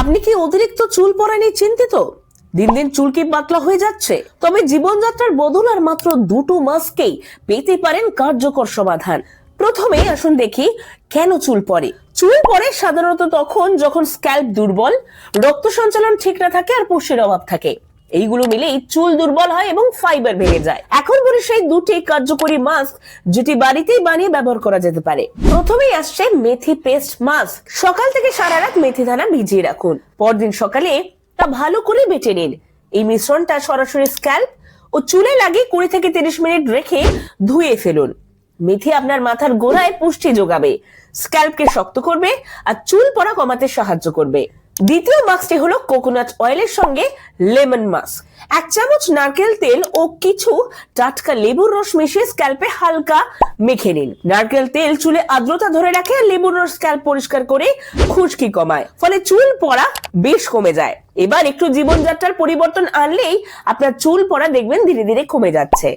আপনি কি অতিরিক্ত চুল পড়া নিয়ে চিন্তিত? দিন দিন চুল কি পাতলা হয়ে যাচ্ছে? তবে জীবনযাত্রার বদল আর মাত্র দুটো মাসকেই পেতে পারেন কার্যকর সমাধান। প্রথমে আসুন দেখি কেন চুল পড়ে। চুল পড়ে সাধারণত তখন যখন স্ক্যাল্প দুর্বল, রক্ত সঞ্চালন ঠিক না থাকে আর পুষ্টির অভাব থাকে। এইগুলো মিলেই চুল দুর্বল হয় এবং ফাইবার ভেঙে যায়। এখন বলি সেই দুটি কার্যকরী মাস্ক যেটি বাড়িতেই বানিয়ে ব্যবহার করা যেতে পারে। প্রথমেই আসছে মেথি পেস্ট মাস্ক। সকাল থেকে সারা রাত মেথি দানা ভিজিয়ে রাখুন, পরদিন সকালে তা ভালো করে বেটে নিন। এই মিশ্রণটা সরাসরি স্ক্যাল্প ও চুলে লাগিয়ে 20 থেকে 30 মিনিট রেখে ধুয়ে ফেলুন। মেথি আপনার মাথার গোড়ায় পুষ্টি যোগাবে, স্ক্যাল্পকে শক্ত করবে আর চুল পড়া কমাতে সাহায্য করবে। দ্বিতীয় মাস্কটি হলো কোকোনাট অয়েলের সঙ্গে লেমন মাস্ক। 1 চামচ নারকেল তেল ও কিছু টাটকা লেবুর রস মিশিয়ে স্ক্যাল্পে হালকা মেখে নিন। নারকেল তেল চুলে আর্দ্রতা ধরে রাখে আর লেবুর রস স্ক্যাল্প পরিষ্কার করে খুশকি কমায়, ফলে চুল পড়া বেশ কমে যায়। এবার একটু জীবনযাত্রার পরিবর্তন আনলেই আপনার চুল পড়া দেখবেন ধীরে ধীরে কমে যাচ্ছে।